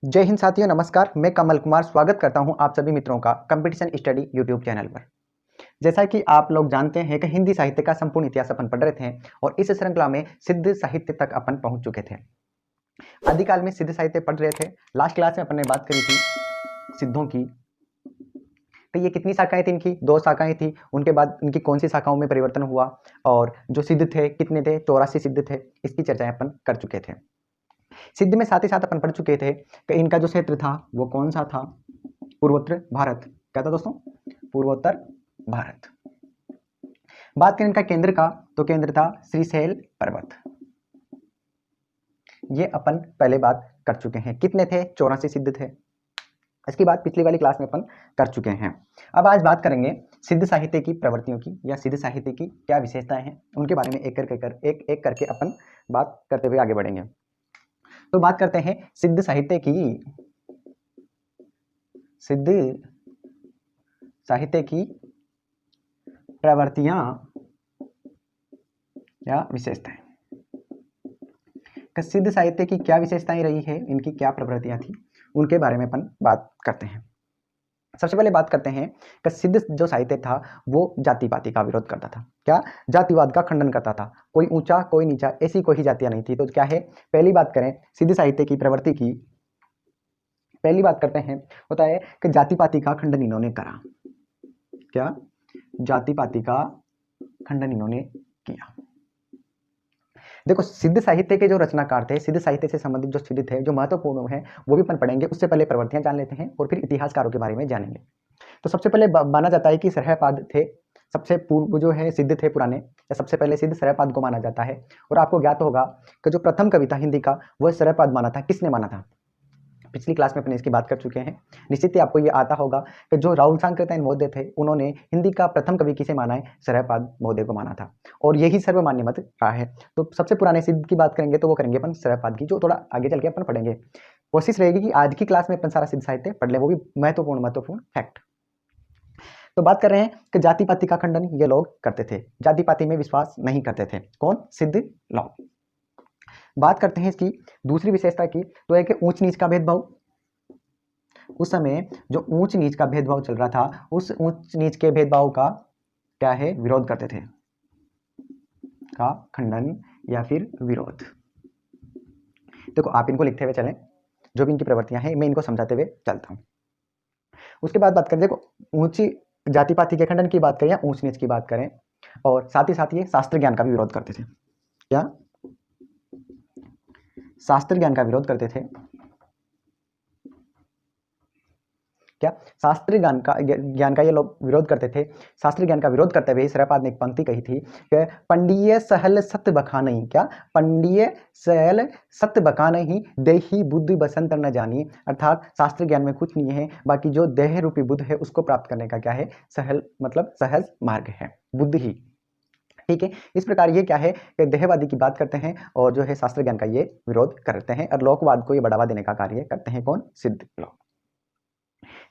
जय हिंद साथियों, नमस्कार। मैं कमल कुमार स्वागत करता हूं आप सभी मित्रों का कंपटीशन स्टडी यूट्यूब चैनल पर। जैसा कि आप लोग जानते हैं कि हिंदी साहित्य का संपूर्ण इतिहास अपन पढ़ रहे थे और इस श्रृंखला में सिद्ध साहित्य तक अपन पहुंच चुके थे। आदिकाल में सिद्ध साहित्य पढ़ रहे थे। लास्ट क्लास में अपन ने बात करी थी सिद्धों की, तो ये कितनी शाखाएं थी इनकी? 2 शाखाएं थी। उनके बाद इनकी कौन सी शाखाओं में परिवर्तन हुआ और जो सिद्ध थे कितने थे? 84 सिद्ध थे। इसकी चर्चाएं अपन कर चुके थे। सिद्ध में साथ ही साथ अपन पढ़ चुके थे कि इनका जो क्षेत्र था वो कौन सा था? पूर्वोत्तर भारत। क्या था दोस्तों? पूर्वोत्तर भारत। बात करें इनका केंद्र का, तो केंद्र था श्रीशैल पर्वत। ये अपन पहले बात कर चुके हैं। कितने थे? 84 सिद्ध थे। इसकी बात पिछली वाली क्लास में अपन कर चुके हैं। अब आज बात करेंगे सिद्ध साहित्य की प्रवृत्तियों की या सिद्ध साहित्य की क्या विशेषताएं हैं, उनके बारे में एक करके अपन बात करते हुए आगे बढ़ेंगे। तो बात करते हैं सिद्ध साहित्य की, सिद्ध साहित्य की प्रवृत्तियां या विशेषताएं। सिद्ध साहित्य की क्या विशेषताएं रही है, इनकी क्या प्रवृत्तियां थी, उनके बारे में अपन बात करते हैं। सबसे पहले बात करते हैं कि सिद्ध जो साहित्य था वो जाति पाति का विरोध करता था। क्या? जातिवाद का खंडन करता था। कोई ऊंचा कोई नीचा ऐसी कोई जातियां नहीं थी। तो क्या है, पहली बात करें सिद्ध साहित्य की प्रवृत्ति की, पहली बात करते हैं होता है कि जाति पाति का खंडन इन्होंने करा। क्या? जाति पाति का खंडन इन्होंने किया। देखो, सिद्ध साहित्य के जो रचनाकार थे, सिद्ध साहित्य से संबंधित जो सिद्ध थे, जो महत्वपूर्ण है वो भी अपन पढ़ेंगे। उससे पहले प्रवृत्तियां जान लेते हैं और फिर इतिहासकारों के बारे में जानेंगे। तो सबसे पहले माना जाता है कि सरहपाद थे, सबसे पूर्व जो है सिद्ध थे पुराने, या सबसे पहले सिद्ध सरहपाद को माना जाता है। और आपको ज्ञात होगा कि जो प्रथम कवि था हिंदी का वह सरहपाद माना था। किसने माना था? पिछली क्लास में अपने इसकी बात कर चुके हैं। निश्चित ही आपको ये आता होगा कि जो राहुल सांकृत्यायन महोदय थे उन्होंने हिंदी का प्रथम कवि किसे माना है? सरहपाद महोदय को माना था और यही सर्वमान्य मत रहा है। तो सबसे पुराने सिद्ध की बात करेंगे तो वो करेंगे अपन सरहपाद की, जो थोड़ा आगे चल के अपन पढ़ेंगे। कोशिश रहेगी कि आज की क्लास में अपन सारा सिद्ध साहित्य पढ़ लें, वो भी महत्वपूर्ण फैक्ट। तो बात कर रहे हैं कि जाति पाति का खंडन ये लोग करते थे, जाति पाति में विश्वास नहीं करते थे। कौन? सिद्ध लोग। बात करते हैं इसकी दूसरी विशेषता की, तो है कि ऊंच नीच का भेदभाव। उस समय जो ऊंच नीच का भेदभाव चल रहा था, उस ऊंच नीच के भेदभाव का क्या है? विरोध करते थे, का खंडन या फिर विरोध। देखो, आप इनको लिखते हुए चलें, जो भी इनकी प्रवृत्तियां हैं मैं इनको समझाते हुए चलता हूं। उसके बाद बात करें, देखो ऊंची जाति पाति के खंडन की बात करें या ऊंच नीच की बात करें, और साथ ही साथ ये शास्त्र ज्ञान का भी विरोध करते थे। क्या? शास्त्र ज्ञान का विरोध करते थे। क्या? शास्त्रीय ज्ञान का ये लोग विरोध करते थे। शास्त्रीय ज्ञान का विरोध करते हुए सरहपाद ने एक पंक्ति कही थी कि पंडिय सहल सत्य बखानहि। क्या? पंडिय सहल सत्य बखानहि देहि बुद्धि बसंतर न जानी। अर्थात शास्त्र ज्ञान में कुछ नहीं है, बाकी जो देह रूपी बुद्ध है उसको प्राप्त करने का क्या है? सहल मतलब सहज मार्ग है, बुद्धि ही। ठीक है, इस प्रकार ये क्या है कि देहवादी की बात करते हैं और जो है शास्त्र ज्ञान का ये विरोध करते हैं, और लोकवाद को ये बढ़ावा देने का कार्य करते हैं। कौन? सिद्ध लोग।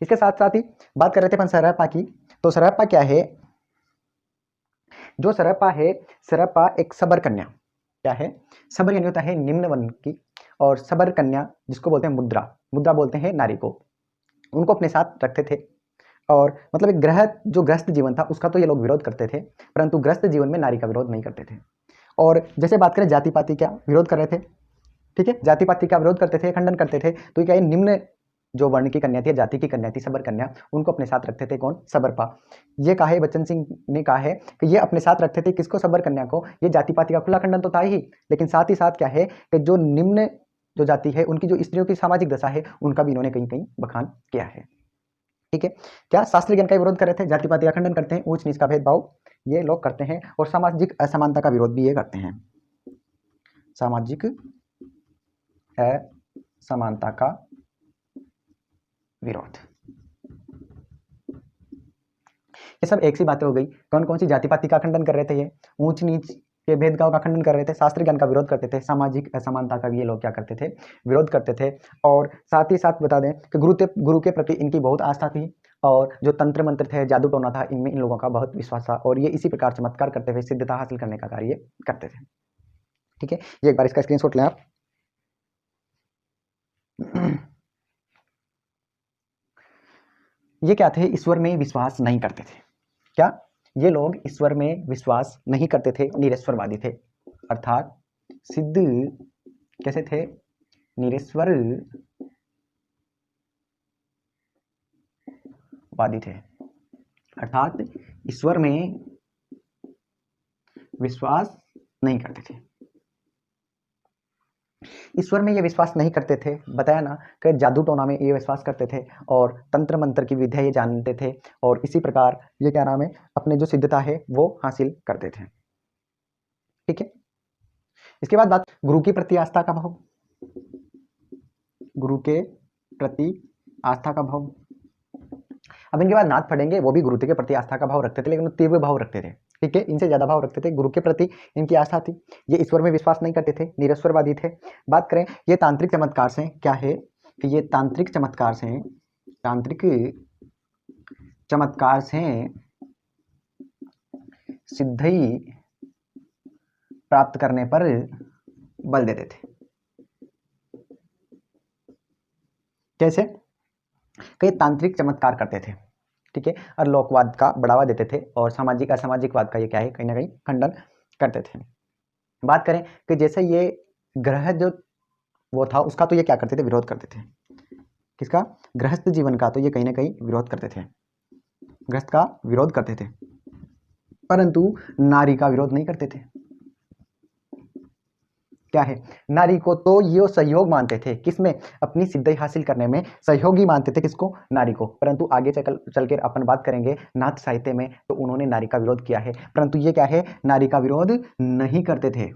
इसके साथ साथ ही बात कर रहे थे अपन सरहपा की। तो सरहपा क्या है? जो सरहपा है, सरहपा एक सबर कन्या। क्या है? सबर यानी होता है निम्न वर्ण की, और सबर कन्या जिसको बोलते हैं मुद्रा, मुद्रा बोलते हैं नारी को, उनको अपने साथ रखते थे। और मतलब एक जो ग्रस्त जीवन था उसका तो ये लोग विरोध करते थे, परंतु ग्रस्त जीवन में नारी का विरोध नहीं करते थे। और जैसे बात करें जाति पाति क्या विरोध कर रहे थे, ठीक है, जाति पाति का विरोध करते थे, खंडन करते थे। तो क्या ये निम्न जो वर्ण की कन्या थी, जाति की कन्या थी, सबर कन्या, उनको अपने साथ रखते थे। कौन? सबरपा। ये कहा है, बच्चन सिंह ने कहा है कि ये अपने साथ रखते थे किसको? सबर कन्या को। ये जाति पाति का खुला खंडन तो था ही, लेकिन साथ ही साथ क्या है कि जो निम्न जो जाति है उनकी जो स्त्रियों की सामाजिक दशा है उनका भी इन्होंने कहीं कहीं बखान किया है। ठीक है, क्या? शास्त्रीय ज्ञान का विरोध कर रहे थे, जाति पाति का खंडन करते हैं, ऊंच नीच का भेदभाव ये लोग करते हैं, और सामाजिक असमानता का विरोध भी ये करते हैं। सामाजिक असमानता का विरोध। ये सब एक सी बातें हो गई। कौन कौन सी? जाति पाति का खंडन कर रहे थे, ये ऊंच नीच के भेदभाव का खंडन कर रहे थे, शास्त्र ज्ञान का विरोध करते थे, सामाजिक असमानता का भी ये लोग क्या करते थे? विरोध करते थे। और साथ ही साथ बता दें कि गुरु के प्रति इनकी बहुत आस्था थी, और जो तंत्र मंत्र थे, जादू टोना था, इनमें इन लोगों का बहुत विश्वास था, और ये इसी प्रकार चमत्कार करते हुए सिद्धता हासिल करने का कार्य करते थे। ठीक है, ये एक बार इसका स्क्रीनशॉट लें आप। ये क्या थे, ईश्वर में विश्वास नहीं करते थे। क्या, ये लोग ईश्वर में विश्वास नहीं करते थे, निरेश्वरवादी थे। अर्थात सिद्ध कैसे थे, निरेश्वरवादी थे। अर्थात ईश्वर में विश्वास नहीं करते थे। ईश्वर में ये विश्वास नहीं करते थे, बताया ना कि जादू टोना में ये विश्वास करते थे और तंत्र मंत्र की विद्या ये जानते थे, और इसी प्रकार ये क्या नाम है, अपने जो सिद्धता है वो हासिल करते थे। ठीक है, इसके बाद बात गुरु के प्रति आस्था का भाव। गुरु के प्रति आस्था का भाव। अब इनके बाद नाथ पढ़ेंगे, वो भी गुरु के प्रति आस्था का भाव रखते थे, लेकिन तीव्र भाव रखते थे। ठीक है, इनसे ज्यादा भाव रखते थे, गुरु के प्रति इनकी आस्था थी। ये ईश्वर में विश्वास नहीं करते थे, निरेश्वरवादी थे। बात करें ये तांत्रिक चमत्कार से, क्या है कि ये तांत्रिक चमत्कार से सिद्धि प्राप्त करने पर बल देते थे। कैसे, कई तांत्रिक चमत्कार करते थे। ठीक है, और लोकवाद का बढ़ावा देते थे, और सामाजिक असामाजिकवाद का ये क्या है, कहीं ना कहीं खंडन करते थे। बात करें कि जैसे ये ग्रह जो वो था उसका, तो ये क्या करते थे, विरोध करते थे। किसका, गृहस्थ जीवन का, तो ये कहीं ना कहीं विरोध करते थे, गृहस्थ का विरोध करते थे, परंतु नारी का विरोध नहीं करते थे। क्या है, नारी को तो ये सहयोग मानते थे, किसमें, अपनी सिद्धि हासिल करने में सहयोगी मानते थे, किसको, नारी को। परंतु आगे चल कर अपन बात करेंगे नाथ साहित्य में, तो उन्होंने नारी का विरोध किया है, परंतु ये क्या है, नारी का विरोध नहीं करते थे,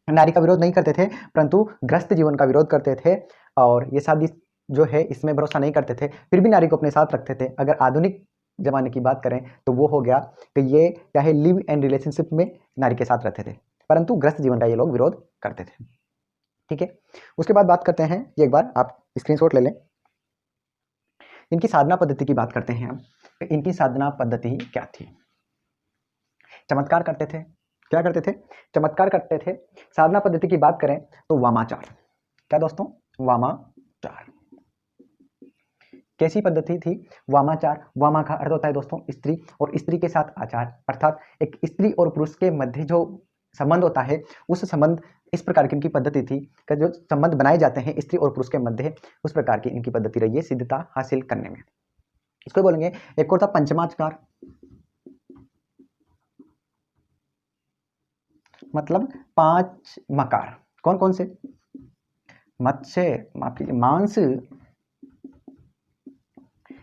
नारी का विरोध नहीं करते थे, परंतु गृहस्थ जीवन का विरोध करते थे, और ये शादी जो है इसमें भरोसा नहीं करते थे, फिर भी नारी को अपने साथ रखते थे। अगर आधुनिक जमाने की बात करें तो वो हो गया कि ये क्या है, लिव एंड रिलेशनशिप में नारी के साथ रहते थे, परंतु गृहस्थ जीवन का ये लोग विरोध करते थे। ठीक है, उसके बाद बात करते हैं, ये एक बार आप स्क्रीनशॉट ले लें, इनकी साधना पद्धति की बात करते हैं हम। इनकी साधना पद्धति क्या थी, चमत्कार करते थे, क्या करते थे, चमत्कार करते थे। साधना पद्धति की बात करें तो वामाचार, क्या दोस्तों, वामाचार। कैसी पद्धति थी, वामाचार। वामा का अर्थ होता है दोस्तों स्त्री, और स्त्री के साथ आचार, अर्थात एक स्त्री और पुरुष के मध्य जो संबंध होता है, उस संबंध, इस प्रकार की इनकी पद्धति थी कि जो संबंध बनाए जाते हैं स्त्री और पुरुष के मध्य, उस प्रकार की इनकी पद्धति रही है सिद्धता हासिल करने में। इसको बोलेंगे। एक और था पंचमाचार, मतलब 5 मकार। कौन कौन से, मत्स्य, माफ कीजिए, मांस,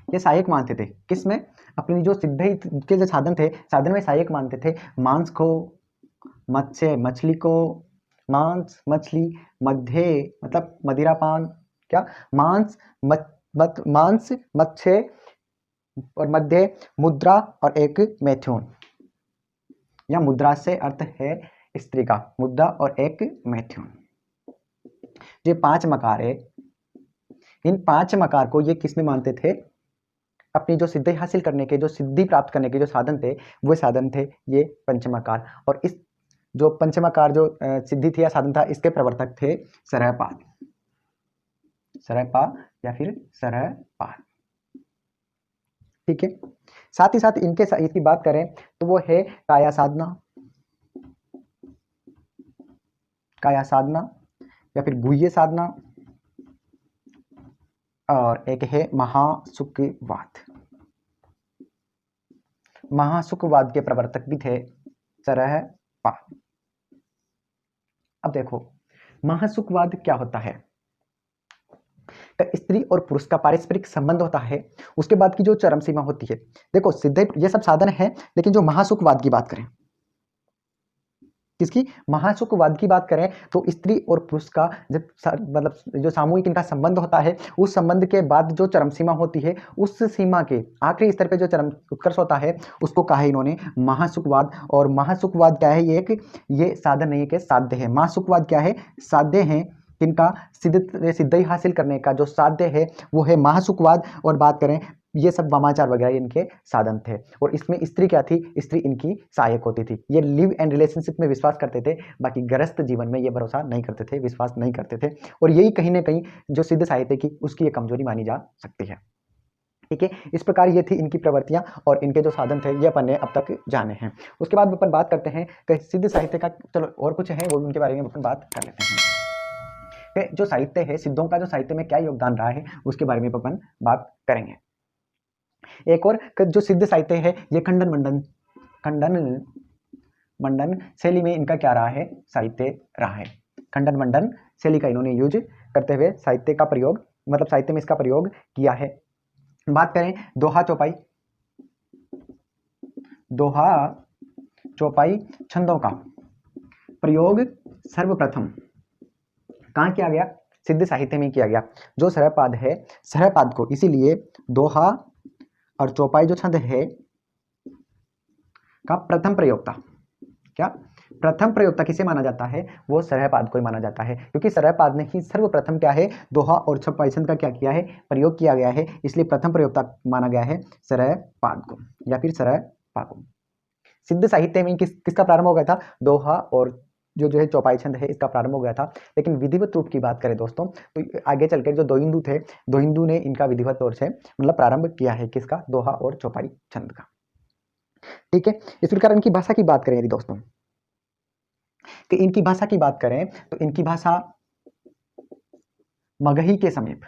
ये सहायक मानते थे, किसमें, अपनी जो सिद्धि के जो साधन थे, साधन में सहायक मानते थे। मांस को, मत्स्य मछली को, मांस मछली, मध्य मतलब मदिरापान, क्या, मांस मांस मत्स्य, और मध्य मुद्रा, और एक मैथुन, या मुद्रा से अर्थ है स्त्री का, मुद्रा और एक मैथुन। ये 5 मकार है, इन 5 मकार को ये किसमें मानते थे, अपनी जो सिद्धि हासिल करने के, जो सिद्धि प्राप्त करने के जो साधन थे, वो साधन थे ये पंचमकार। और इस जो पंचमकार जो सिद्धि थी या साधन था, इसके प्रवर्तक थे सरहपाद, सरहपा या फिर सरहपाद। ठीक है, साथ ही साथ इसकी बात करें तो वो है काया साधना, काया साधना या फिर गुह्य साधना, और एक है महासुखवाद। महासुखवाद के प्रवर्तक भी थे सरहपाद। अब देखो महासुखवाद क्या होता है, तो स्त्री और पुरुष का पारस्परिक संबंध होता है, उसके बाद की जो चरम सीमा होती है। देखो सिद्धि ये सब साधन है, लेकिन जो महासुखवाद की बात करें, किसकी, महासुखवाद की बात करें, तो स्त्री और पुरुष का जब मतलब जो सामूहिक इनका संबंध होता है, उस संबंध के बाद जो चरम सीमा होती है, उस सीमा के आखिरी स्तर पे जो चरम उत्कर्ष होता है, उसको कहा है इन्होंने महासुखवाद। और महासुखवाद क्या है, ये साधन नहीं है कि साध्य है। महासुखवाद क्या है, साध्य है, किनका, सिद्धि हासिल करने का जो साध्य है वो है महासुखवाद। और बात करें ये सब वामाचार वगैरह इनके साधन थे, और इसमें स्त्री क्या थी, स्त्री इनकी सहायक होती थी। ये लिव एंड रिलेशनशिप में विश्वास करते थे, बाकी गृहस्थ जीवन में ये भरोसा नहीं करते थे, विश्वास नहीं करते थे। और यही कहीं ना कहीं जो सिद्ध साहित्य की उसकी ये कमजोरी मानी जा सकती है। ठीक है। इस प्रकार ये थी इनकी प्रवृत्तियां और इनके जो साधन थे ये अपन ने अब तक जाने हैं। उसके बाद अपन बात करते हैं कि सिद्ध साहित्य का, चलो और कुछ है वो उनके बारे में अपन बात कर लेते हैं कि जो साहित्य है, सिद्धों का जो साहित्य में क्या योगदान रहा है उसके बारे में अपन बात करेंगे। एक और जो सिद्ध साहित्य है ये खंडन मंडन शैली में इनका क्या रहा है, साहित्य रहा है। खंडन मंडन शैली का इन्होंने यूज करते हुए साहित्य का प्रयोग, मतलब साहित्य में इसका प्रयोग किया है। बात करें दोहा चौपाई छंदों का प्रयोग सर्वप्रथम कहाँ किया गया, सिद्ध साहित्य में किया गया। जो सरहपाद है, सरहपाद को इसीलिए दोहा और चौपाई जो छंद है का प्रथम प्रयोक्ता, क्या प्रथम प्रयोक्ता किसे माना जाता है, वो सरहपाद को ही माना जाता है, क्योंकि सरहपाद ने ही सर्वप्रथम क्या है, दोहा और चौपाई छंद का क्या किया है, प्रयोग किया गया है, इसलिए प्रथम प्रयोक्ता माना गया है सरहपाद को या फिर सरहपा को। सिद्ध साहित्य में किसका प्रारंभ हो गया था, दोहा और जो है चौपाई छंद है इसका प्रारंभ हो गया था। लेकिन विधिवत रूप की बात करें दोस्तों तो आगे चलकर जो दो हिंदू थे, दो हिंदू ने इनका विधिवत तौर से मतलब प्रारंभ किया है, किसका, दोहा और चौपाई छंद का। ठीक है। इस प्रकार इनकी भाषा की बात करें यदि दोस्तों, कि इनकी भाषा की बात करें तो इनकी भाषा मगही के समीप,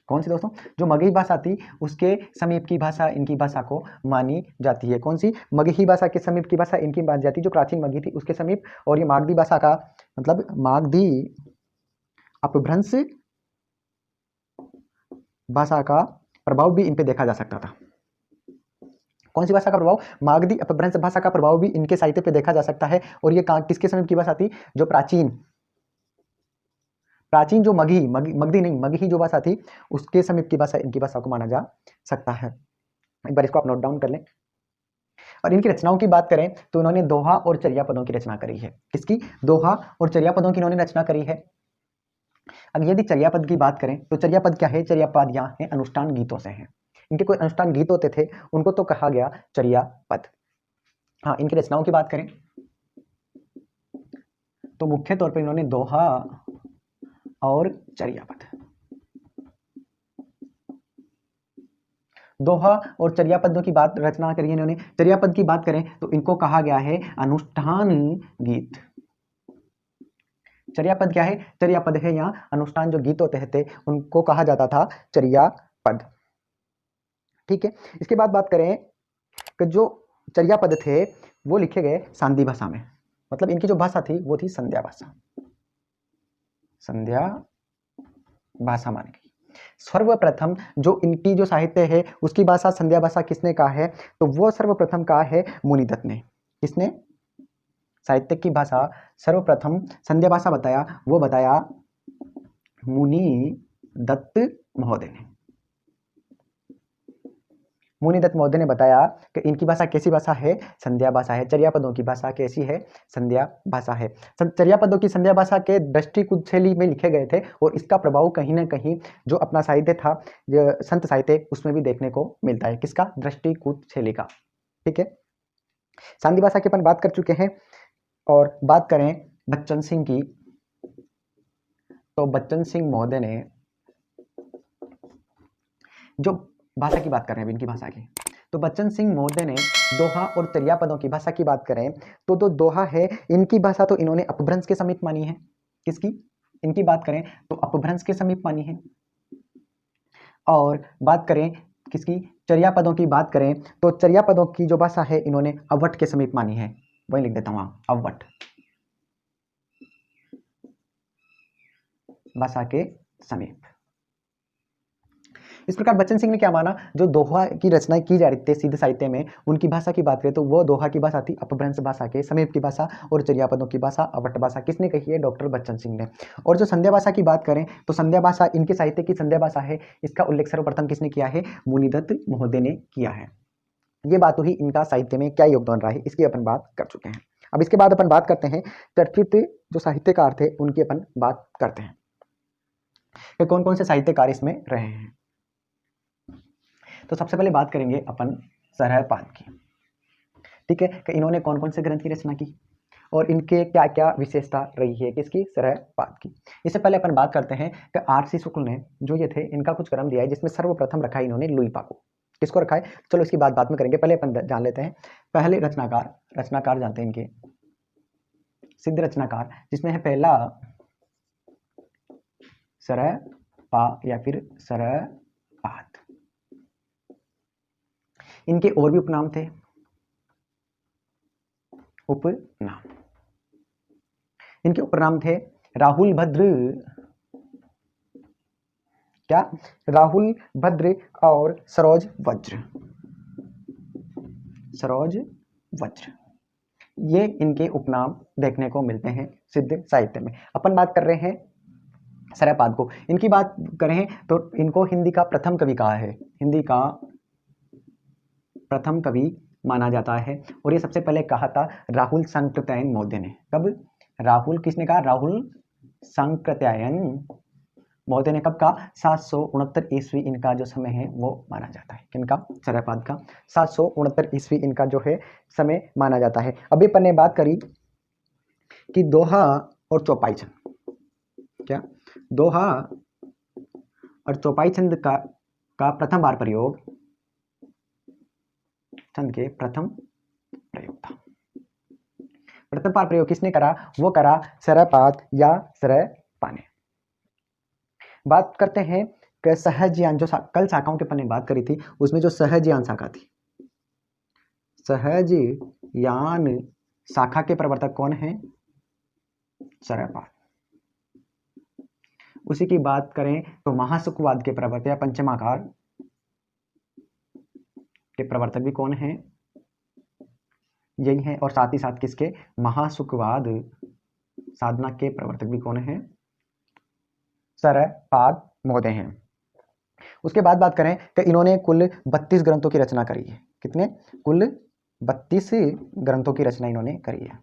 कौन सी दोस्तों, जो मगही भाषा थी उसके समीप की भाषा इनकी भाषा को मानी जाती है। कौन सी, मगही भाषा के समीप की भाषा इनकी मानी जाती है, जो प्राचीन मगही थी उसके समीप। और ये मागधी भाषा का मतलब मागधी अपभ्रंश भाषा का प्रभाव भी इन पे देखा जा सकता था। कौन सी भाषा का प्रभाव, मागधी अपभ्रंश भाषा का प्रभाव भी इनके साहित्य पे देखा जा सकता है। और ये किसके समीप की भाषा थी, जो प्राचीन जो मगधी नहीं, मगही जो भाषा थी उसके समीप की भाषा इनकी भाषा को माना जा सकता है। एक बार इसको आप नोट डाउन कर लें। और इनकी रचनाओं की बात करें तो इन्होंने दोहा और चर्या पदों की रचना करी है। किसकी, दोहा और चर्या पदों की इन्होंने रचना करी है। अब यदि चर्या पद की बात करें तो चर्या पद क्या है, चर्या पद यहाँ है अनुष्ठान गीतों से है। इनके कोई अनुष्ठान गीत होते थे उनको तो कहा गया चर्या पद। हाँ, इनकी रचनाओं की बात करें तो मुख्य तौर पर इन्होंने दोहा और चर्या पद, दोहा और चर्या पदों की बात रचना करी है इन्होंने। चर्या पद की बात करें तो इनको कहा गया है अनुष्ठान गीत। चर्या पद क्या है, चर्या पद है यहाँ अनुष्ठान जो गीत होते थे उनको कहा जाता था चर्या पद। ठीक है। इसके बाद बात करें कि जो चर्या पद थे वो लिखे गए सांदी भाषा में, मतलब इनकी जो भाषा थी वो थी संध्या भाषा, संध्या भाषा मान गई। सर्वप्रथम जो इनकी जो साहित्य है उसकी भाषा संध्या भाषा किसने कहा है, तो वो सर्वप्रथम कहा है मुनिदत्त ने। किसने, साहित्य की भाषा सर्वप्रथम संध्या भाषा बताया, वो बताया मुनिदत्त महोदय ने। मुनिदत्त महोदय ने बताया कि इनकी भाषा कैसी भाषा है, संध्या भाषा है। चर्या पदों की भाषा कैसी है, संध्या भाषा है। चर्या पदों की संध्या भाषा के दृष्टिकुद शैली में लिखे गए थे और इसका प्रभाव कहीं ना कहीं जो अपना साहित्य था संत साहित्य उसमें भी देखने को मिलता है। किसका, दृष्टिकुद शैली का। ठीक है। सांदी भाषा की अपन बात कर चुके हैं। और बात करें बच्चन सिंह की तो बच्चन सिंह महोदय ने जो भाषा की बात कर रहे हैं इनकी भाषा की, तो बच्चन सिंह महोदय ने दोहा और चर्या पदों की भाषा की बात करें तो दोहा है इनकी भाषा तो इन्होंने अपभ्रंश के समीप मानी है। किसकी, इनकी बात करें तो अपभ्रंश के समीप मानी है। और बात करें किसकी, चर्या पदों की बात करें तो चर्या पदों की जो भाषा है इन्होंने अवट के समीप मानी है। वही लिख देता हूं, अवट भाषा के समीप। इस प्रकार बच्चन सिंह ने क्या माना, जो दोहा की रचना की जा रही थी सिद्ध साहित्य में उनकी भाषा की बात करें तो वो दोहा की भाषा थी अपभ्रंश भाषा के समीप की भाषा, और चर्या पदों की भाषा अवट भाषा किसने कही है, डॉक्टर बच्चन सिंह ने। और जो संध्या भाषा की बात करें तो संध्या भाषा इनके साहित्य की संध्या भाषा है, इसका उल्लेख सर्वप्रथम किसने किया है, मुनिदत्त महोदय ने किया है। ये बात हुई इनका साहित्य में क्या योगदान रहा है, इसकी अपन बात कर चुके हैं। अब इसके बाद अपन बात करते हैं चर्चित जो साहित्यकार थे उनकी अपन बात करते हैं कि कौन कौन से साहित्यकार इसमें रहे हैं। तो सबसे पहले बात करेंगे अपन सरहपाद की। ठीक है, कि इन्होंने कौन कौन से ग्रंथ की रचना की और इनके क्या क्या विशेषता रही है, किसकी, सरहपाद की। इससे पहले अपन बात करते हैं कि आरसी शुक्ल ने जो ये थे इनका कुछ क्रम दिया है जिसमें सर्वप्रथम रखा है इन्होंने लुईपा को। किसको रखा है, चलो इसकी बात बाद में करेंगे, पहले अपन जान लेते हैं पहले रचनाकार जानते हैं इनके, सिद्ध रचनाकार, जिसमें है पहला सरह पा या फिर सरह पात। इनके और भी उपनाम थे, उपनाम, इनके उपनाम थे राहुल भद्र, क्या, राहुल भद्र और सरोज वज्र, सरोज वज्र, ये इनके उपनाम देखने को मिलते हैं सिद्ध साहित्य में। अपन बात कर रहे हैं सरहपाद को, इनकी बात करें तो इनको हिंदी का प्रथम कवि कहा है, हिंदी का प्रथम कवि माना जाता है। और ये सबसे पहले कहा था राहुल सांकृत्यायन मौर्य ने। कब, राहुल किसने कहा, राहुल सांकृत्यायन मौर्य ने कब कहा, 769 ईस्वी इनका जो समय है वो माना जाता है, किनका, सरहपाद का 769 ईस्वी इनका जो है समय माना जाता है। अभी अपन ने बात करी कि दोहा और चौपाई छंद, क्या, दोहा और चौपाई छंद का प्रथम बार प्रयोग, छंद के प्रथम प्रयोग था, प्रथम बार प्रयोग किसने करा, वो करा सरहपाद या सरहपा ने। बात करते हैं कि सहजयान, जो कल शाखाओं के अपन ने बात करी थी उसमें जो सहजयान शाखा थी, सहजयान शाखा के प्रवर्तक कौन है, सरहपाद। उसी की बात करें तो महासुखवाद के प्रवर्तक या पंचमाकार के प्रवर्तक भी कौन है, यही है। और साथ ही साथ किसके, महासुखवाद साधना के प्रवर्तक भी कौन है, सरहपाद महोदय हैं। उसके बाद बात करें कि इन्होंने कुल 32 ग्रंथों की रचना करी है, कितने, कुल 32 ग्रंथों की रचना इन्होंने करी है,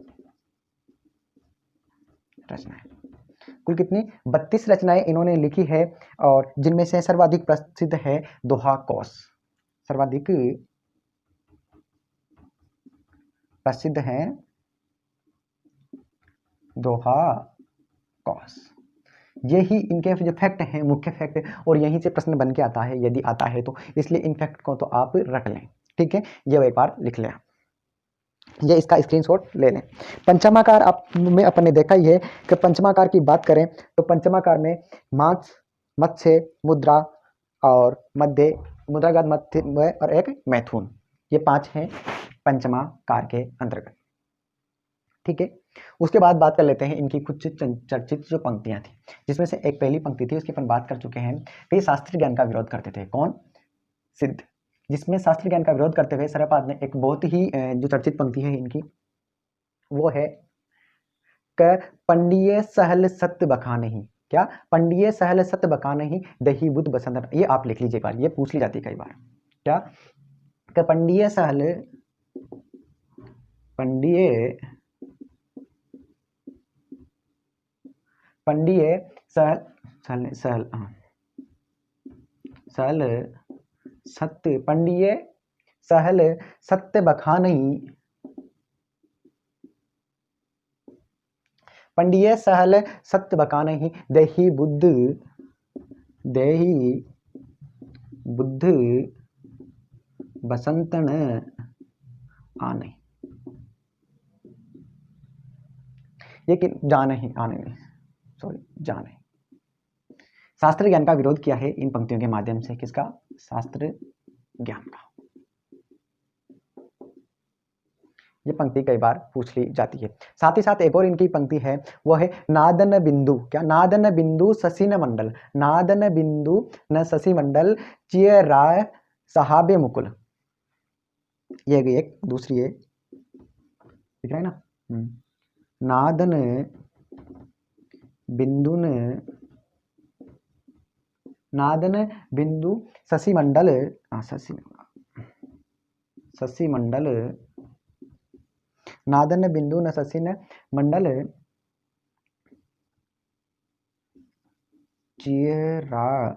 रचनाएं कुल कितनी, 32 रचनाएं इन्होंने लिखी है। और जिनमें से सर्वाधिक प्रसिद्ध है दोहा कोश, सर्वाधिक प्रसिद्ध है दोहा कोश। यही इनके जो फैक्ट हैं, मुख्य फैक्ट, और यहीं से प्रश्न बन के आता है यदि आता है तो, इसलिए इन फैक्ट को तो आप रख लें, ठीक है, ये एक बार लिख लें, ये इसका स्क्रीनशॉट ले लें। पंचमाकार आप में अपन ने देखा ही है कि पंचमाकार की बात करें तो पंचमाकार में मांस, मत्स्य, मुद्रा और मध्य, मुद्रागत, मध्य और एक मैथुन, ये 5 हैं पंचमाकार के अंतर्गत, ठीक है। उसके बाद बात कर लेते हैं इनकी कुछ चर्चित जो पंक्तियां थी, जिसमें से एक पहली पंक्ति थी उसकी अपन बात कर चुके हैं कि ये शास्त्रीय ज्ञान का विरोध करते थे, कौन, सिद्ध, जिसमें शास्त्रीय ज्ञान का विरोध करते हुए सरहपाद ने एक बहुत ही जो चर्चित पंक्ति है इनकी, वो है क पंडिये सहल सत्य बखा नहीं, क्या, पंडिये सहल सत्य बखा नहीं, दही बुद्ध बसंत, ये आप लिख लीजिए, बार ये पूछ ली जाती है कई बार, क्या, क पंडिये सहल, पंडिये सहल सहल सहल सहल सत्य, पंडिये सहल सत्य बखा नहीं, पंडिये सहल सत्य बखा नहीं, देही बुद्ध बसंतन आने, ये कि जाने ही, आने नहीं, सॉरी, जाने। शास्त्र ज्ञान का विरोध किया है इन पंक्तियों के माध्यम से, किसका, शास्त्र ज्ञान का। ये पंक्ति कई बार पूछ ली जाती है। साथ ही साथ एक और इनकी पंक्ति है, वो है नादन बिंदु, क्या, नादन बिंदु शशि न मंडल, नादन बिंदु न शशि मंडल, चिय राय सहाबे मुकुल, ये एक दूसरी है, दिख रहा है ना, नादन बिंदु न, नादन बिंदु शशि मंडल, शशि मंडल, नादन बिंदु न शशि न मंडल, चेरा,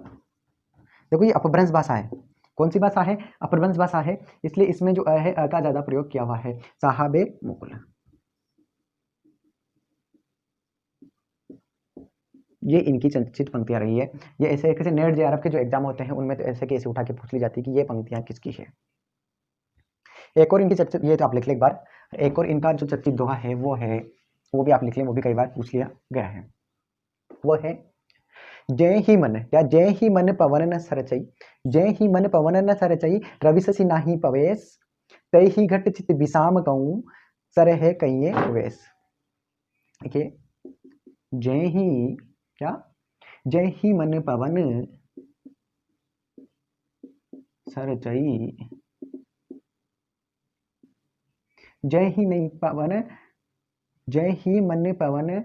देखो ये अपभ्रंश भाषा है, कौन सी भाषा है, अपभ्रंश भाषा है, इसलिए इसमें जो है का ज्यादा प्रयोग किया हुआ है, साहाबे मुकुल, ये इनकी चर्चित पंक्तियां रही है। ये ऐसे कैसे नेट जेआरएफ के जो एग्जाम होते हैं उनमें तो ऐसे कैसे उठा के पूछ ली जाती है कि ये पंक्तियां किसकी है। एक और इनकी चर्चित, ये तो आप लिख ले एक बार, एक और इनका जो चर्चित दोहा है वो भी आप लिख लें, वो भी कई बार पूछ लिया गया है। वो है जय ही मन, या जय ही मन पवन न सरचई, जय ही मन पवन न सरचई, रवि शशि नाही पवेश, तय ही घट चित विषाम कहूं, सर है कहिए वेश। देखिए जय ही क्या, जय ही मन पवन सरचई, जय ही नहीं पवन, जय ही मन पवन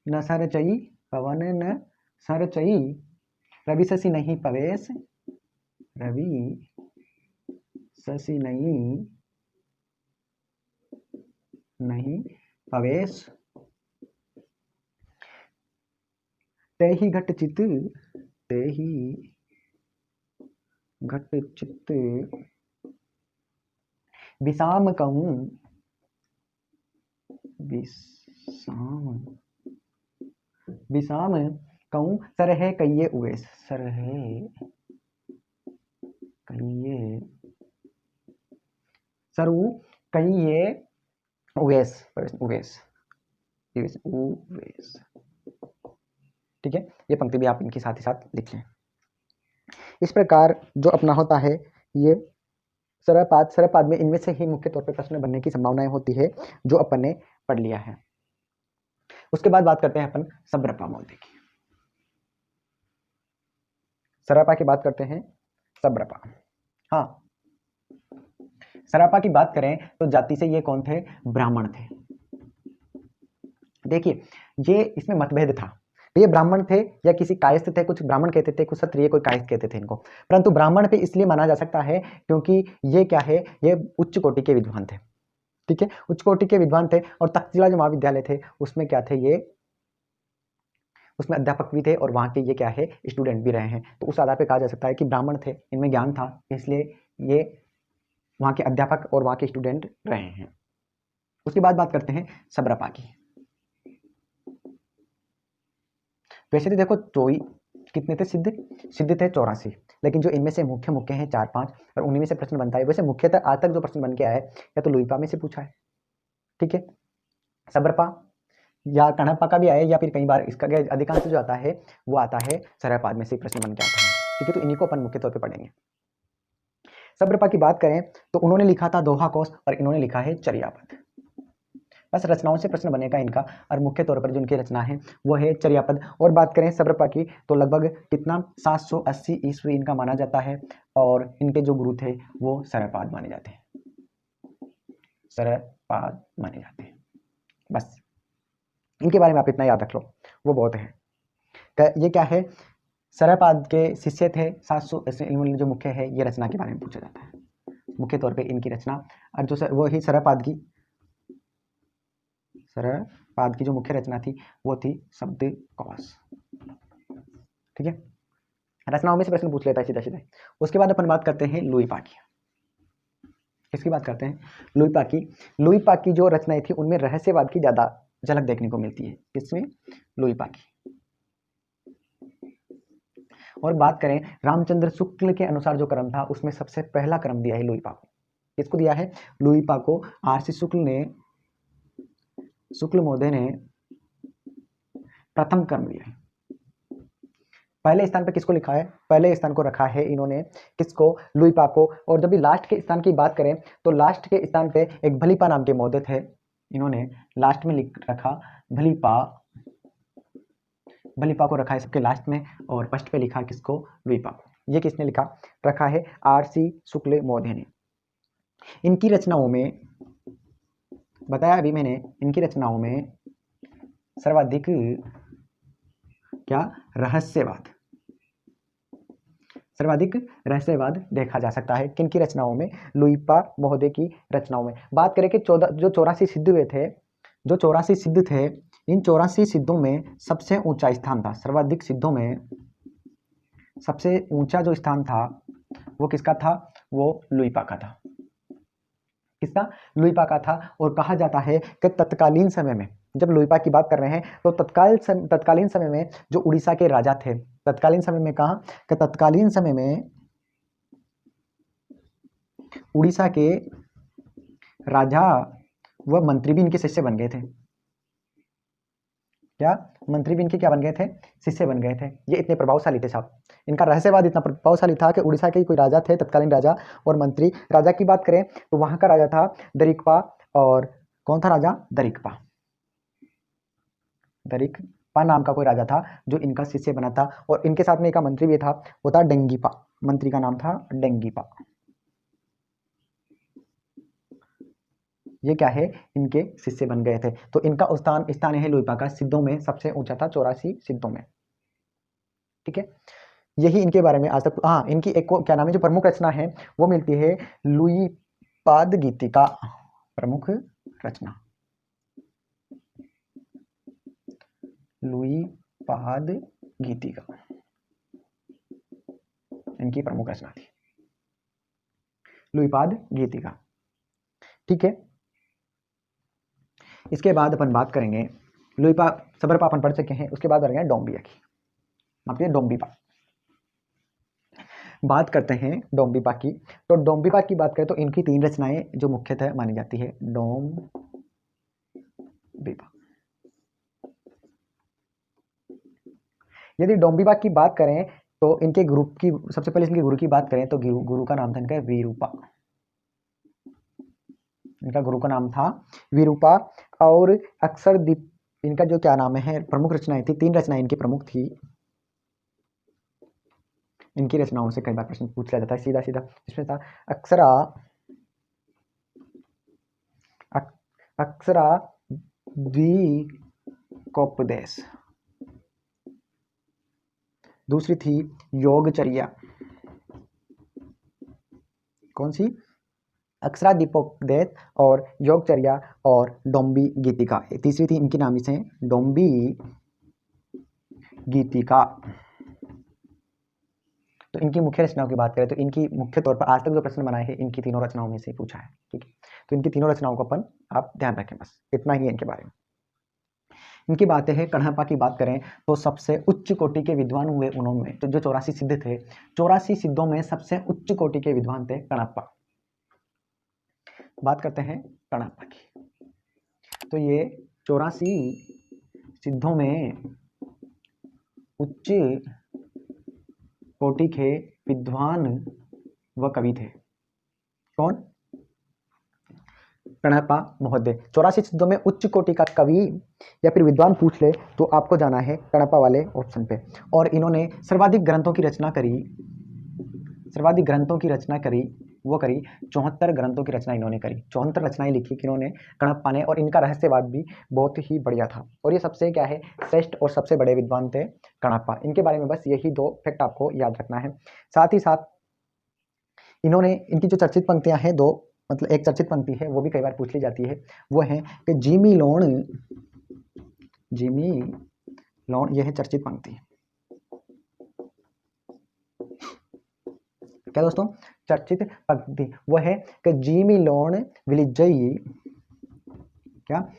न सरचई, पवन न सरचई, रवि शशि नहीं पवेश, रवि शशि नहीं पवेश, ते ही घट चित, ते ही घट चित विषाम कहूं, विषाम कहूं, सर है कहिए उवेश, सर है कहिए, सरु कहिए उवेश, उवेश, उवेश। ठीक है, ये पंक्ति भी आप इनके साथ ही साथ लिख लें। इस प्रकार जो अपना होता है ये सरपाद में इनमें से ही मुख्य तौर पर प्रश्न बनने की संभावनाएं होती है जो अपन ने पढ़ लिया है। उसके बाद बात करते हैं अपन सब्रपा मौद्य की। सरापा की बात करते हैं, सब्रपा। हाँ, सरापा की बात करें तो जाति से ये कौन थे, ब्राह्मण थे। देखिए ये इसमें मतभेद था, ये ब्राह्मण थे या किसी कायस्थ थे, कुछ ब्राह्मण कहते थे, कुछ क्षत्रिय, कोई कायस्थ कहते थे इनको, परंतु ब्राह्मण पे इसलिए माना जा सकता है क्योंकि ये क्या है, ये उच्च कोटि के विद्वान थे। ठीक है, उच्च कोटि के विद्वान थे और तक्षशिला जो महाविद्यालय थे उसमें क्या थे, ये उसमें अध्यापक भी थे और वहाँ के ये क्या है, स्टूडेंट भी रहे हैं। तो उस आधार पर कहा जा सकता है कि ब्राह्मण थे, इनमें ज्ञान था, इसलिए ये वहाँ के अध्यापक और वहाँ के स्टूडेंट रहे हैं। उसके बाद बात करते हैं सब्रपा की। वैसे तो देखो कितने थे, सिद्ध थे 84, लेकिन जो इनमें से मुख्य हैं 4-5 और उन्हीं में से प्रश्न बनता है। वैसे मुख्यतः आज तक जो प्रश्न बन के आया है या तो लुइपा में से पूछा है, ठीक है, सब्रपा या कणप्पा का भी आया, या फिर कई बार इसका अधिकांश जो आता है वो आता है सरपाद में से प्रश्न बन के आता है। ठीक है, तो इन्हीं को अपन मुख्य तौर पर पढ़ेंगे। सब्रपा की बात करें तो उन्होंने लिखा था दोहा कोश और इन्होंने लिखा है चर्यापद। बस रचनाओं से प्रश्न बनेगा इनका, और मुख्य तौर पर जो इनकी रचना है वो है चर्यापद। और बात करें सब्रपा की तो लगभग कितना 780 ईस्वी इनका माना जाता है, और इनके जो गुरु थे वो सरपाद माने जाते हैं, सरपाद माने जाते हैं। बस इनके बारे में आप इतना याद रख लो, वो बहुत है। ये क्या है, सरपाद के शिष्य थे 700 इनमें जो मुख्य है, ये रचना के बारे में पूछा जाता है मुख्य तौर पे इनकी रचना। और जो वो ही सरपाद की जो मुख्य रचना थी वो थी शब्दकोश। ठीक है, रचनाओं में से प्रश्न पूछ लेता है सीधा सीधा। उसके बाद अपन बात करते हैं लुइपा की। किसकी बात करते हैं, लुइपा की। लुइपा की जो रचनाएं थी उनमें रहस्यवाद की ज्यादा झलक देखने को मिलती है, इसमें लुइपा की। और बात करें रामचंद्र शुक्ल के अनुसार जो क्रम था उसमें सबसे पहला क्रम दिया है लुइपा को। किसको दिया है, लुइपा को आरसी शुक्ल महोदय ने प्रथम क्रम दिया है। पहले स्थान पर किसको लिखा है, पहले स्थान को रखा है इन्होंने किसको, लुइपा को। और जब भी लास्ट के स्थान की बात करें तो लास्ट के स्थान पे एक भलीपा नाम के महोदय थे, इन्होंने लास्ट में लिख रखा भलीपा को रखा है सबके लास्ट में, और फर्स्ट पे लिखा किसको, लुइपा को। ये किसने लिखा रखा है, आरसी शुक्ल महोदय ने। इनकी रचनाओं में बताया अभी मैंने, इनकी रचनाओं में सर्वाधिक क्या, सर्वाधिक रहस्यवाद देखा जा सकता है। किनकी रचनाओं में, लुइपा महोदय की रचनाओं में। बात करें कि 84 सिद्ध हुए थे, जो 84 सिद्ध थे, इन 84 सिद्धों में सबसे ऊंचा स्थान था, सर्वाधिक सिद्धों में सबसे ऊंचा जो स्थान था वो किसका था, वो लुइपा का था। किसका? लुइपा का था। और कहा जाता है कि तत्कालीन समय में, जब लुइपा की बात कर रहे हैं तो तत्कालीन समय में जो उड़ीसा के राजा थे, तत्कालीन समय में कहा कि तत्कालीन समय में उड़ीसा के राजा व मंत्री भी इनके शिष्य बन गए थे। क्या? मंत्री भी इनके क्या बन गए थे? शिष्य बन गए थे। ये इतने प्रभावशाली थे साहब। इनका रहस्यवाद इतना प्रभावशाली था कि उड़ीसा के कोई राजा थे, तत्कालीन राजा और मंत्री। राजा की बात करें तो वहां का राजा था दरिकपा। और कौन था राजा? दरिकपा। दरिकपा नाम का कोई राजा था जो इनका शिष्य बना था। और इनके साथ में एक मंत्री भी था, वो था डेंगीपा। मंत्री का नाम था डेंगीपा। ये क्या है? इनके शिष्य बन गए थे। तो इनका स्थान है लुइपा का सिद्धों में सबसे ऊंचा था, 84 सिद्धों में। ठीक है, यही इनके बारे में आज तक। हाँ, इनकी एक क्या नाम है जो प्रमुख रचना है वो मिलती है लुइपाद गीतिका। प्रमुख रचना लुइपाद गीतिका इनकी प्रमुख रचना थी, लुइपाद गीतिका। ठीक है, इसके बाद अपन बात करेंगे लुइपा सबरपा अपन पढ़ चुके हैं। उसके बाद करेंगे डोम्बिया की। मापिए डोम्बिपा बात करते हैं डोम्बिपा की। तो डोम्बिपा की बात करें तो इनकी 3 रचनाएं जो मुख्यतः मानी जाती है। डोम्बिपा, यदि डोम्बिपा की बात करें तो इनके गुरु की, सबसे पहले इनके गुरु की बात करें तो गुरु का नाम था इनका वीरूपा। इनका गुरु का नाम था वीरूपा। और अक्षर दीप इनका जो क्या नाम है प्रमुख रचनाएं थी, 3 रचनाएं इनकी प्रमुख थी। इनकी रचनाओं से कई बार प्रश्न पूछ लिया जाता है सीधा सीधा। इसमें था अक्षरा अक्षरा द्विकोपदेश। दूसरी थी योगचर्या। कौन सी? अक्षरा दीपोपदेश और योगचर्या और डोम्बी गीतिका। तीसरी थी इनकी नाम से डोम्बी गीतिका। तो इनकी मुख्य रचनाओं की बात करें तो इनकी मुख्य तौर पर आज तक जो प्रश्न बनाए हैं इनकी तीनों रचनाओं में से पूछा है। ठीक है, तो इनकी तीनों रचनाओं को अपन आप ध्यान रखें, बस इतना ही है इनके बारे में। इनकी बातें हैं। कणहप्पा की बात करें तो सबसे उच्च कोटि के विद्वान हुए उन्होंने, तो जो 84 सिद्ध थे, 84 सिद्धों में सबसे उच्च कोटि के विद्वान थे कणहप्पा। बात करते हैं कणहप्पा की। तो ये 84 सिद्धों में उच्च कोटि के विद्वान व कवि थे। कौन? कणहप्पा महोदय। 84 सिद्धों में उच्च कोटि का कवि या फिर विद्वान पूछ ले तो आपको जाना है कणहप्पा वाले ऑप्शन पे। और इन्होंने सर्वाधिक ग्रंथों की रचना करी, सर्वाधिक ग्रंथों की रचना करी, वो करी 74 ग्रंथों की रचना इन्होंने करी। 74 रचनाएं लिखी किन्होंने? कणहप्पा ने। और इनका रहस्यवाद भी बहुत ही बढ़िया था। और ये सबसे क्या है, श्रेष्ठ और सबसे बड़े विद्वान थे कणहप्पा। इनके बारे में बस यही 2 फैक्ट आपको याद रखना है। साथ ही साथ इन्होंने, इनकी जो चर्चित पंक्तियां हैं 2, मतलब एक चर्चित पंक्ति है वो भी कई बार पूछ ली जाती है, वो है कि जिमी लोन, यह है चर्चित पंक्ति। क्या दोस्तों? चर्चित पंक्ति वो है कि जिमी लोन विलिजई, क्या?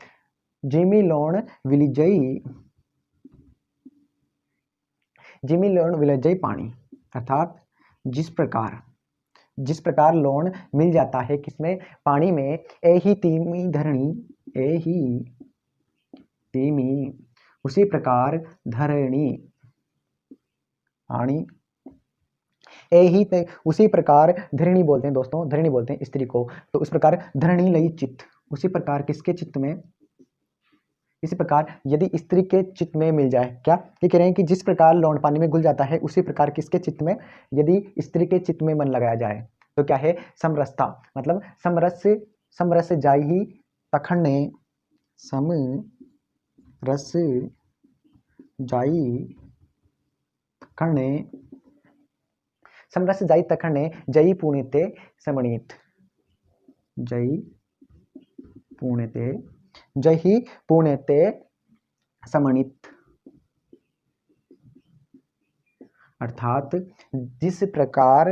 जिमी लोन विलिजई पानी। अर्थात जिस प्रकार लोन मिल जाता है किसमें? पानी में। एही तीमी धरणी, एही तीमी, उसी प्रकार धरणी पानी, एही उसी प्रकार धरणी बोलते हैं दोस्तों, धरणी बोलते हैं स्त्री को। तो उस प्रकार धरणी लई चित्त, उसी प्रकार किसके चित्त में? इसी प्रकार यदि स्त्री के चित्त में मिल जाए। क्या ये कह रहे हैं कि जिस प्रकार लौंड पानी में घुल जाता है उसी प्रकार किसके चित्त में? यदि स्त्री के चित्त में मन लगाया जाए तो क्या है? समरसता। मतलब समरस जाई तखने, समरस जाई तखने, समरस जाई तखने जई पुण्यते समणित, जई पुण्यते समणित। अर्थात जिस प्रकार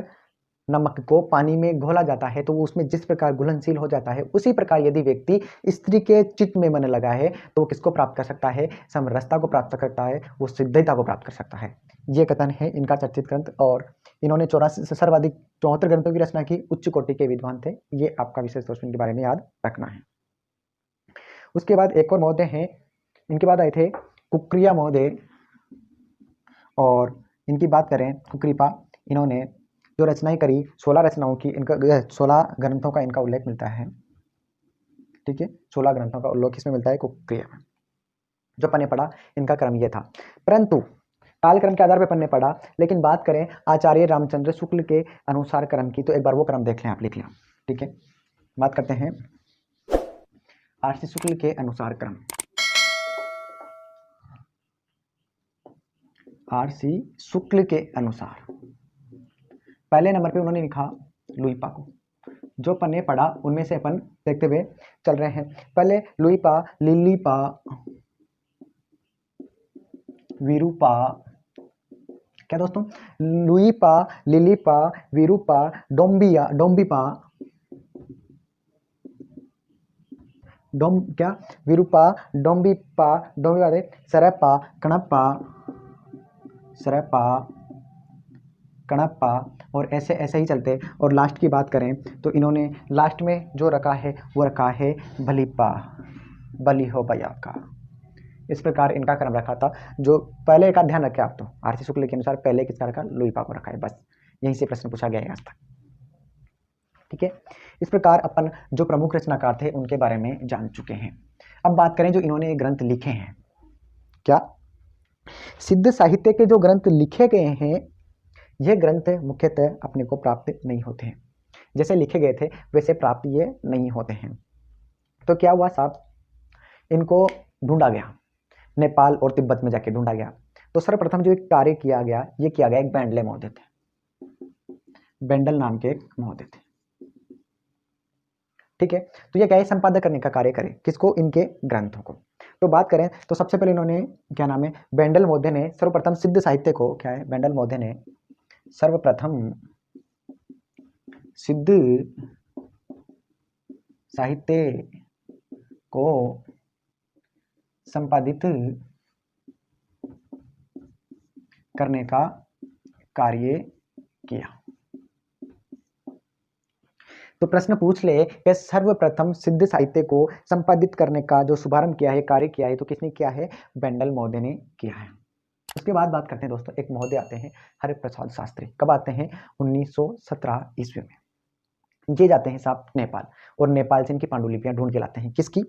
नमक को पानी में घोला जाता है तो वो उसमें जिस प्रकार घुलनशील हो जाता है, उसी प्रकार यदि व्यक्ति स्त्री के चित्त में मन लगा है तो वो किसको प्राप्त कर सकता है? समरसता को प्राप्त कर सकता है, वो सिद्धता को प्राप्त कर सकता है। ये कथन है इनका चर्चित ग्रंथ, और इन्होंने 84 सर्वाधिक 74 ग्रंथों की रचना की, उच्च कोटि के विद्वान थे। ये आपका विशेष दोस्तों इनके बारे में याद रखना है। उसके बाद एक और महोदय हैं, इनके बाद आए थे कुक्रिया महोदय, और इनकी बात करें कुक्रीपा, इन्होंने जो रचनाएं करी 16 रचनाओं की, इनका 16 ग्रंथों का इनका उल्लेख मिलता है। ठीक है, 16 ग्रंथों का उल्लेख इसमें मिलता है कुक्रिया में। जो पन्ने पड़ा इनका क्रम ये था, परंतु कालक्रम के आधार पर पन्ने पड़ा। लेकिन बात करें आचार्य रामचंद्र शुक्ल के अनुसार क्रम की, तो एक बार वो क्रम देख लें, आप लिख लें। ठीक है, बात करते हैं आरसी शुक्ल के अनुसार क्रम। आरसी शुक्ल के अनुसार पहले नंबर पे उन्होंने लिखा लुईपा को। जो पन्ने पढ़ा उनमें से अपन देखते हुए चल रहे हैं। पहले लुईपा, लिलीपा, विरूपा, क्या दोस्तों? लुईपा, लिलीपा, विरूपा, डोम्बिया, डोम्बिपा, क्या? विरूपा, डोम्बिपा, डोम्बिपा, सरपा, कणप्पा, सरपा, कणप्पा, और ऐसे ऐसे ही चलते। और लास्ट की बात करें तो इन्होंने लास्ट में जो रखा है वो रखा है बलिपा, बलि हो बया का। इस प्रकार इनका क्रम रखा था। जो पहले का ध्यान रखें आप, तो आरसी शुक्ल के अनुसार पहले किसका रखा? लुईपा को रखा है। बस यहीं से प्रश्न पूछा गया है आज तक। ठीक है, इस प्रकार अपन जो प्रमुख रचनाकार थे उनके बारे में जान चुके हैं। अब बात करें जो इन्होंने ग्रंथ लिखे हैं। क्या? सिद्ध साहित्य के जो ग्रंथ लिखे गए हैं, यह ग्रंथ मुख्यतः अपने को प्राप्त नहीं होते हैं। जैसे लिखे गए थे वैसे प्राप्त ये नहीं होते हैं। तो क्या हुआ साहब, इनको ढूंढा गया, नेपाल और तिब्बत में जाके ढूंढा गया। तो सर्वप्रथम जो एक कार्य किया गया, ये किया गया एक बेंडले महोदय थे, बेंडल नाम के एक महोदय थे। ठीक है, तो ये क्या है? संपादन करने का कार्य करे, किसको? इनके ग्रंथों को। तो बात करें तो सबसे पहले इन्होंने क्या नाम है, बेंडल महोदय ने सर्वप्रथम सिद्ध साहित्य को, क्या है, बेंडल महोदय ने सर्वप्रथम सिद्ध साहित्य को संपादित करने का कार्य किया। तो प्रश्न पूछ ले कि सर्वप्रथम सिद्ध साहित्य को संपादित करने का जो शुभारंभ किया है, कार्य किया है, तो किसने किया है? बेंडल महोदय ने किया है। उसके बाद बात करते हैं दोस्तों, एक महोदय आते हैं हरिप्रसाद शास्त्री। कब आते हैं? 1917 ईस्वी में। ये जाते हैं साहब नेपाल, और नेपाल से इनकी पांडुलिपियां ढूंढ के लाते हैं। किसकी?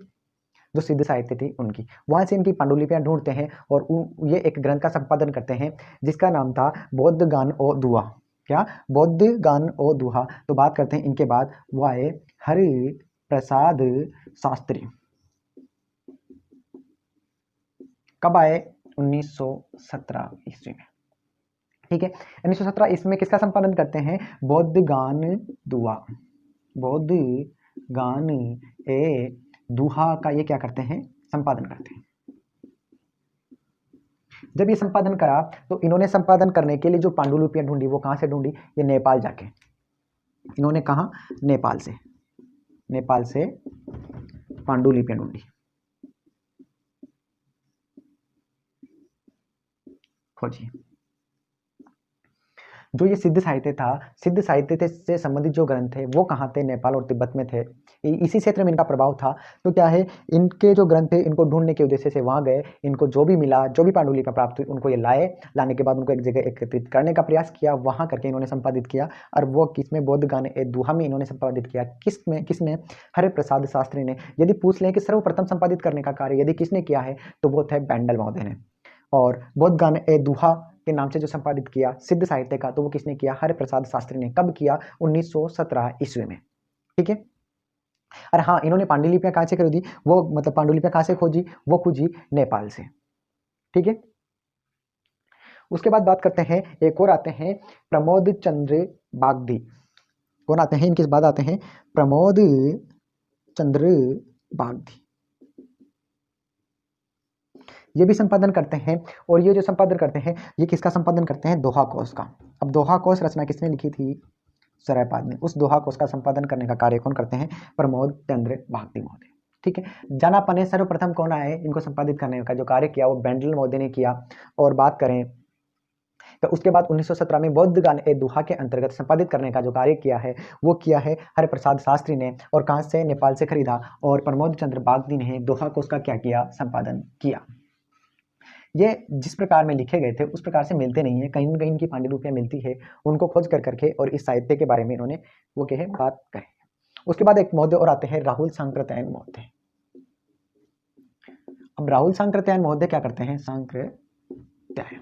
जो सिद्ध साहित्य थी उनकी। वहां से इनकी पांडुलिपियां ढूंढते हैं और ये एक ग्रंथ का संपादन करते हैं जिसका नाम था बौद्ध गान ओ दुआ। क्या? बौद्ध गान ओ दुहा। तो बात करते हैं इनके बाद, वो आए हरि प्रसाद शास्त्री। कब आए? 1917 ईस्वी में। ठीक है, 1917 ईस्वी में किसका संपादन करते हैं? बौद्ध गान दुआ, बौद्ध गान ए दुहा का ये क्या करते हैं? संपादन करते हैं। जब ये संपादन करा तो इन्होंने संपादन करने के लिए जो पांडुलिपियां ढूंढी, वो कहां से ढूंढी? ये नेपाल जाके। इन्होंने कहा? नेपाल से, नेपाल से पांडुलिपियां ढूंढी। खोजिए, जो ये सिद्ध साहित्य था, सिद्ध साहित्य से संबंधित जो ग्रंथ थे वो कहाँ थे? नेपाल और तिब्बत में थे। इसी क्षेत्र में इनका प्रभाव था। तो क्या है, इनके जो ग्रंथ थे इनको ढूंढने के उद्देश्य से वहां गए, इनको जो भी मिला, जो भी पांडुलिपि प्राप्त हुई, उनको ये लाए। लाने के बाद उनको एक जगह एकत्रित करने का प्रयास किया, वहां करके इन्होंने संपादित किया। और वो किसमें? बौद्ध गान ए दुहा में इन्होंने संपादित किया। किसमें? किसने? हरिप्रसाद शास्त्री ने। यदि पूछ लें कि सर्वप्रथम संपादित करने का कार्य यदि किसने किया है, तो वो थे बेंडल महोदय ने। और बौद्ध गान ए दुहा के नाम से जो संपादित किया सिद्ध साहित्य का, तो वो किसने किया? हरिप्रसाद शास्त्री ने। कब किया? 1917 ईस्वी में। ठीक है, और हाँ, इन्होंने पांडुलिपियां कहाँ से खरीदी? वो मतलब पांडुलिपियां कहाँ से खोजी? वो खोजी नेपाल से। ठीक है, उसके बाद बात करते हैं, एक और आते हैं प्रमोद चंद्र बागदी। कौन आते हैं? इनके बाद आते हैं प्रमोद चंद्र बागदी। ये भी संपादन करते हैं, और ये जो संपादन करते हैं, ये किसका संपादन करते हैं? दोहा कोश का। अब दोहा कोश रचना किसने लिखी थी? सरायपाद ने। उस दोहा को उसका संपादन करने का कार्य कौन करते हैं? प्रमोद चंद्र बागदी महोदय। ठीक है, जाना पने सर्वप्रथम कौन आए इनको संपादित करने का जो कार्य किया वो बेंडल महोदय ने किया। और बात करें तो उसके बाद 1917 में बौद्ध गान ए दोहा के अंतर्गत संपादित करने का जो कार्य किया है वो किया है हरिप्रसाद शास्त्री ने, और कहाँ से? नेपाल से खरीदा। और प्रमोद चंद्र बागदी ने दोहा को उसका क्या किया? संपादन किया। ये जिस प्रकार में लिखे गए थे उस प्रकार से मिलते नहीं है, कहीं न कहीं इनकी पांडुलिपियां मिलती है, उनको खोज कर करके और इस साहित्य के बारे में इन्होंने वो क्या है बात कही। उसके बाद एक महोदय और आते हैं राहुल सांकृत्यायन महोदय। अब राहुल सांकृत्यायन महोदय क्या करते हैं? सांकृत्यायन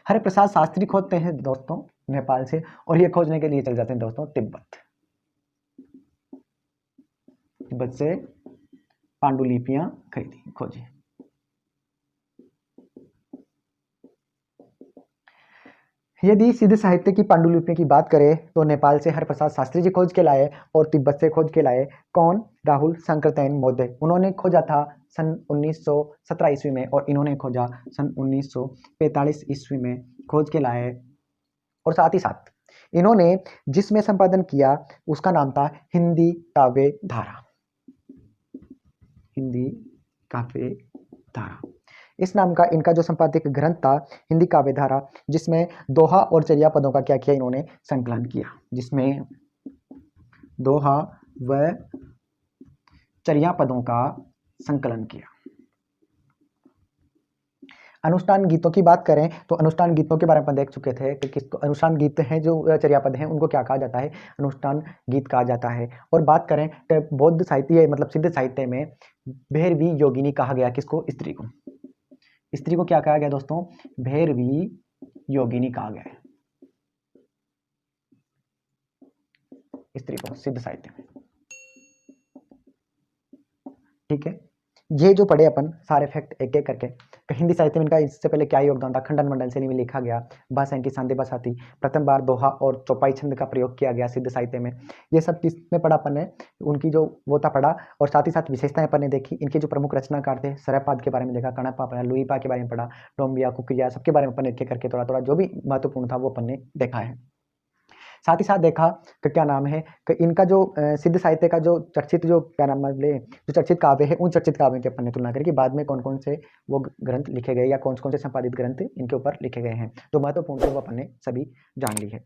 हरिप्रसाद शास्त्री खोजते हैं दोस्तों नेपाल से, और ये खोजने के लिए चल जाते हैं दोस्तों तिब्बत। तिब्बत से पांडुलिपियां खरीदी खोजी। यदि सिद्ध साहित्य की पांडुलिपियों की बात करें तो नेपाल से हरिप्रसाद शास्त्री जी खोज के लाए और तिब्बत से खोज के लाए कौन? राहुल सांकृत्यायन महोदय। उन्होंने खोजा था सन 1917 ईस्वी में, और इन्होंने खोजा सन 1945 ईस्वी में खोज के लाए। और साथ ही साथ इन्होंने जिसमें संपादन किया उसका नाम था हिंदी काव्य धारा। हिंदी काव्य धारा इस नाम का इनका जो संपादित ग्रंथ था हिंदी काव्य धारा, जिसमें दोहा और चर्या पदों का क्या किया इन्होंने? संकलन किया। जिसमें दोहा व चर्या पदों का संकलन किया। अनुष्ठान गीतों की बात करें तो अनुष्ठान गीतों के बारे में देख चुके थे कि किसको अनुष्ठान गीत हैं, जो चर्या पद हैं उनको क्या कहा जाता है? अनुष्ठान गीत कहा जाता है। और बात करें तो बौद्ध साहित्य मतलब सिद्ध साहित्य में भैरवी योगिनी कहा गया किसको? स्त्री को। स्त्री को क्या कहा गया दोस्तों? भैरवी योगिनी कहा गया है स्त्री को सिद्ध साहित्य में। ठीक है, ये जो पढ़े अपन सारे फैक्ट एक एक करके। तो हिंदी साहित्य में इनका इससे पहले क्या योगदान था? खंडन मंडन से लिखा गया, भाषा इनकी सांदे बसाती, प्रथम बार दोहा और चौपाई छंद का प्रयोग किया गया सिद्ध साहित्य में। ये सब किसमें पढ़ा अपन ने? उनकी जो वो था पढ़ा, और साथ ही साथ विशेषताएं अपन ने देखी। इनके जो प्रमुख रचनाकार थे सरायपाद के बारे में देखा, कणप्पा पढ़ा, लुईपा के बारे में पढ़ा, टोम्बिया, कुकिया, सबके बारे में अपन एक एक करके थोड़ा थोड़ा जो भी महत्वपूर्ण था वो अपन ने देखा है। साथ ही साथ देखा कि क्या नाम है कि इनका जो सिद्ध साहित्य का जो चर्चित जो क्या नाम ले जो चर्चित काव्य है उन चर्चित काव्यों की अपन ने तुलना करके बाद में कौन कौन से वो ग्रंथ लिखे गए या कौन कौन से संपादित ग्रंथ इनके ऊपर लिखे गए हैं, जो महत्वपूर्ण थे वो अपन ने सभी जान ली है।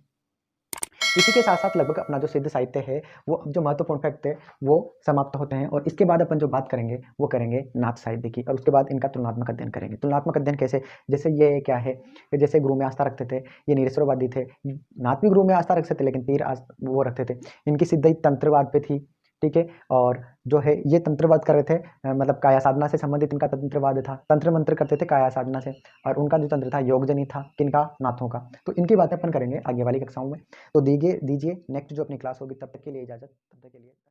इसी के साथ साथ लगभग अपना जो सिद्ध साहित्य है वो जो महत्वपूर्ण फैक्ट है वो समाप्त होते हैं, और इसके बाद अपन जो बात करेंगे वो करेंगे नाथ साहित्य की, और उसके बाद इनका तुलनात्मक अध्ययन करेंगे। तुलनात्मक अध्ययन कैसे? जैसे ये क्या है कि जैसे गुरु में आस्था रखते थे, ये निरीश्वरवादी थे। नाथ भी गुरु में आस्था रख सकते लेकिन पीर वो रखते थे। इनकी सिद्धि तंत्रवाद पे थी। ठीक है, और जो है ये तंत्रवाद कर रहे थे, मतलब काया साधना से संबंधित इनका तंत्रवाद था, तंत्र मंत्र करते थे काया साधना से, और उनका जो तंत्र था योगजनी था, किनका? नाथों का। तो इनकी बातें अपन करेंगे आगे वाली कक्षाओं में। तो दीजिए नेक्स्ट जो अपनी क्लास होगी, तब तक के लिए इजाजत, तब तक के लिए।